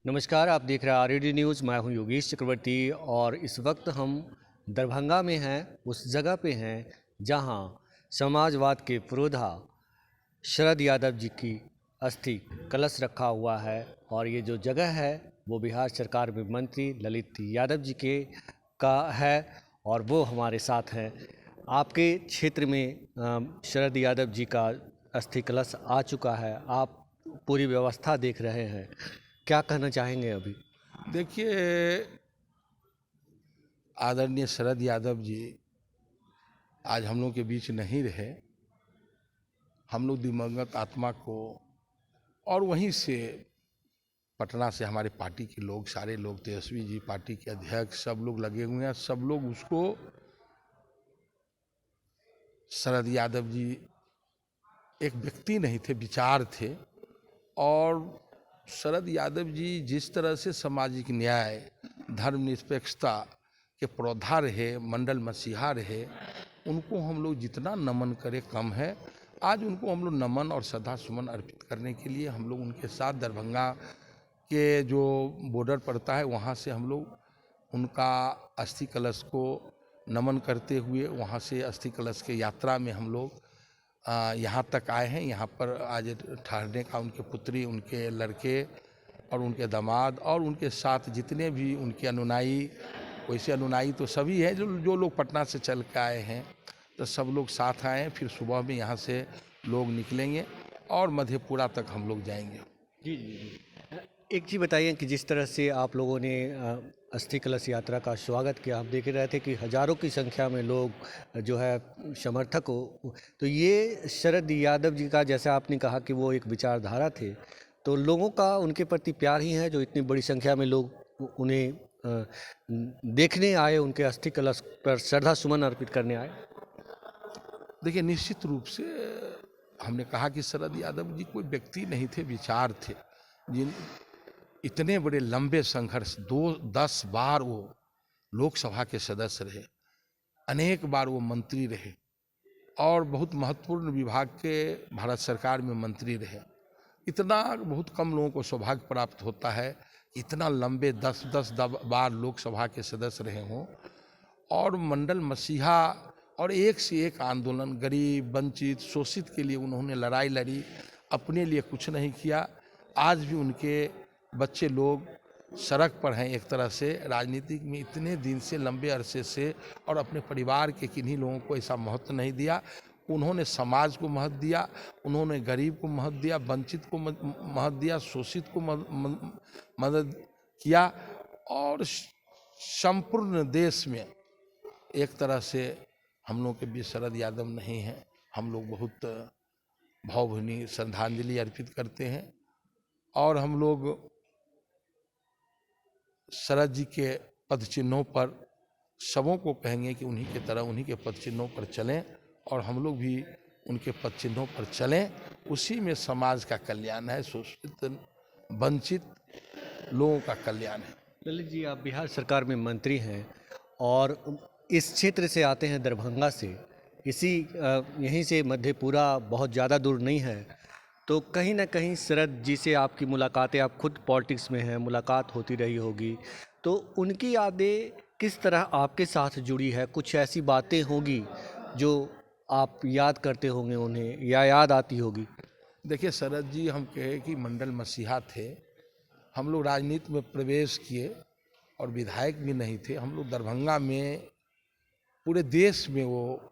नमस्कार, आप देख रहे हैं आरएडी न्यूज़। मैं हूं योगेश चक्रवर्ती और इस वक्त हम दरभंगा में हैं, उस जगह पे हैं जहां समाजवाद के पुरोधा शरद यादव जी की अस्थि कलश रखा हुआ है। और ये जो जगह है वो बिहार सरकार में मंत्री ललित यादव जी के का है और वो हमारे साथ हैं। आपके क्षेत्र में शरद यादव जी का अस्थि कलश आ चुका है, आप पूरी व्यवस्था देख रहे हैं, क्या कहना चाहेंगे अभी? देखिए, आदरणीय शरद यादव जी आज हम लोग के बीच नहीं रहे। हम लोग दिवंगत आत्मा को और वहीं से पटना से हमारे पार्टी के लोग, सारे लोग, तेजस्वी जी पार्टी के अध्यक्ष, सब लोग लगे हुए हैं। सब लोग उसको, शरद यादव जी एक व्यक्ति नहीं थे, विचार थे। और शरद यादव जी जिस तरह से सामाजिक न्याय, धर्मनिरपेक्षता के पुरोधा रहे, मंडल मसीहा रहे, उनको हम लोग जितना नमन करें कम है। आज उनको हम लोग नमन और श्रद्धा सुमन अर्पित करने के लिए हम लोग उनके साथ दरभंगा के जो बॉर्डर पड़ता है वहाँ से हम लोग उनका अस्थि कलश को नमन करते हुए वहाँ से अस्थि कलश के यात्रा में हम लोग यहाँ तक आए हैं। यहाँ पर आज ठहरने का उनके पुत्री, उनके लड़के और उनके दामाद और उनके साथ जितने भी उनके अनुयायी, वैसे अनुयायी तो सभी हैं, जो लोग पटना से चल के आए हैं, तो सब लोग साथ आए हैं। फिर सुबह में यहाँ से लोग निकलेंगे और मधेपुरा तक हम लोग जाएंगे। जी जी जी। एक चीज़ बताइए कि जिस तरह से आप लोगों ने अस्थि कलश यात्रा का स्वागत किया, हम देख रहे थे कि हजारों की संख्या में लोग जो है समर्थक हो, तो ये शरद यादव जी का, जैसा आपने कहा कि वो एक विचारधारा थे, तो लोगों का उनके प्रति प्यार ही है जो इतनी बड़ी संख्या में लोग उन्हें देखने आए, उनके अस्थि कलश पर श्रद्धा सुमन अर्पित करने आए। देखिए, निश्चित रूप से हमने कहा कि शरद यादव जी कोई व्यक्ति नहीं थे, विचार थे। जिन इतने बड़े लंबे संघर्ष, 10 बार वो लोकसभा के सदस्य रहे, अनेक बार वो मंत्री रहे और बहुत महत्वपूर्ण विभाग के भारत सरकार में मंत्री रहे। इतना बहुत कम लोगों को सौभाग्य प्राप्त होता है, इतना लंबे 10 बार लोकसभा के सदस्य रहे हों और मंडल मसीहा और एक से एक आंदोलन, गरीब, वंचित, शोषित के लिए उन्होंने लड़ाई लड़ी, अपने लिए कुछ नहीं किया। आज भी उनके बच्चे लोग सड़क पर हैं। एक तरह से राजनीति में इतने दिन से, लंबे अरसे से, और अपने परिवार के किन्हीं लोगों को ऐसा महत्व नहीं दिया। उन्होंने समाज को महत्व दिया, उन्होंने गरीब को महत्व दिया, वंचित को महत्व दिया, शोषित को मदद किया। और संपूर्ण देश में एक तरह से हम लोग के बीच शरद यादव नहीं हैं। हम लोग बहुत भावभीनी श्रद्धांजलि अर्पित करते हैं और हम लोग शरद जी के पद चिन्हों पर सबों को कहेंगे कि उन्हीं के तरह उन्हीं के पद चिन्हों पर चलें और हम लोग भी उनके पद चिन्हों पर चलें। उसी में समाज का कल्याण है, शोषित वंचित लोगों का कल्याण है। ललित जी, आप बिहार सरकार में मंत्री हैं और इस क्षेत्र से आते हैं, दरभंगा से। यहीं से मधेपुरा बहुत ज़्यादा दूर नहीं है, तो कहीं ना कहीं शरद जी से आपकी मुलाकातें, आप खुद पॉलिटिक्स में हैं, मुलाकात होती रही होगी, तो उनकी यादें किस तरह आपके साथ जुड़ी है? कुछ ऐसी बातें होंगी जो आप याद करते होंगे उन्हें, या याद आती होगी? देखिए, शरद जी हम कहे कि मंडल मसीहा थे। हम लोग राजनीति में प्रवेश किए और विधायक भी नहीं थे। हम लोग दरभंगा में, पूरे देश में वो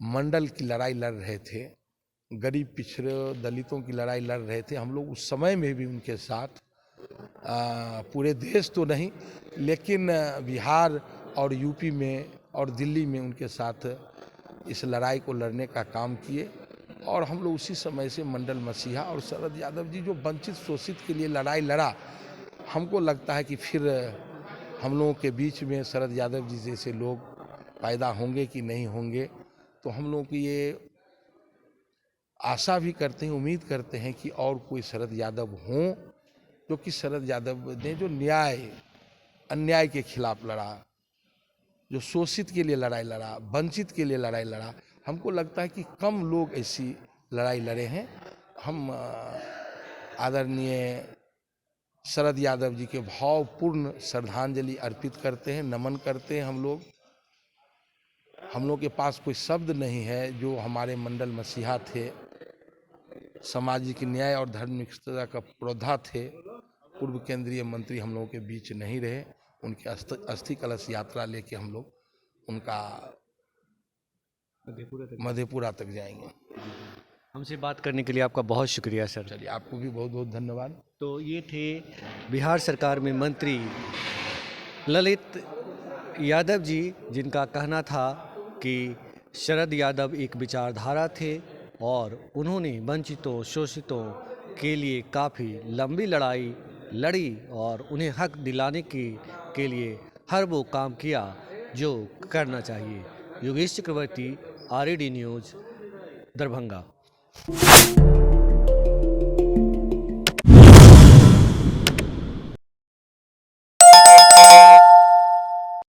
मंडल की लड़ाई लड़ रहे थे, गरीब पिछड़े दलितों की लड़ाई लड़ रहे थे। हम लोग उस समय में भी उनके साथ, पूरे देश तो नहीं लेकिन बिहार और यूपी में और दिल्ली में उनके साथ इस लड़ाई को लड़ने का काम किए। और हम लोग उसी समय से मंडल मसीहा और शरद यादव जी जो वंचित शोषित के लिए लड़ाई लड़ा, हमको लगता है कि फिर हम लोगों के बीच में शरद यादव जी जैसे लोग पैदा होंगे कि नहीं होंगे। तो हम लोग की ये आशा भी करते हैं, उम्मीद करते हैं कि और कोई शरद यादव हों, क्योंकि शरद यादव ने जो न्याय अन्याय के खिलाफ लड़ा, जो शोषित के लिए लड़ाई लड़ा, वंचित के लिए लड़ाई लड़ा, हमको लगता है कि कम लोग ऐसी लड़ाई लड़े हैं। हम आदरणीय शरद यादव जी के भावपूर्ण श्रद्धांजलि अर्पित करते हैं, नमन करते हैं। हम लोग के पास कोई शब्द नहीं है। जो हमारे मंडल मसीहा थे, सामाजिक न्याय और धार्मिकता का पुरोधा थे, पूर्व केंद्रीय मंत्री हम लोगों के बीच नहीं रहे। उनके अस्थि कलश यात्रा लेके हम लोग उनका मधेपुरा तक जाएंगे। हमसे बात करने के लिए आपका बहुत शुक्रिया सर। चलिए, आपको भी बहुत बहुत धन्यवाद। तो ये थे बिहार सरकार में मंत्री ललित यादव जी, जिनका कहना था कि शरद यादव एक विचारधारा थे और उन्होंने वंचितों शोषितों के लिए काफ़ी लंबी लड़ाई लड़ी और उन्हें हक दिलाने के लिए हर वो काम किया जो करना चाहिए। योगेश चक्रवर्ती, RED न्यूज़, दरभंगा।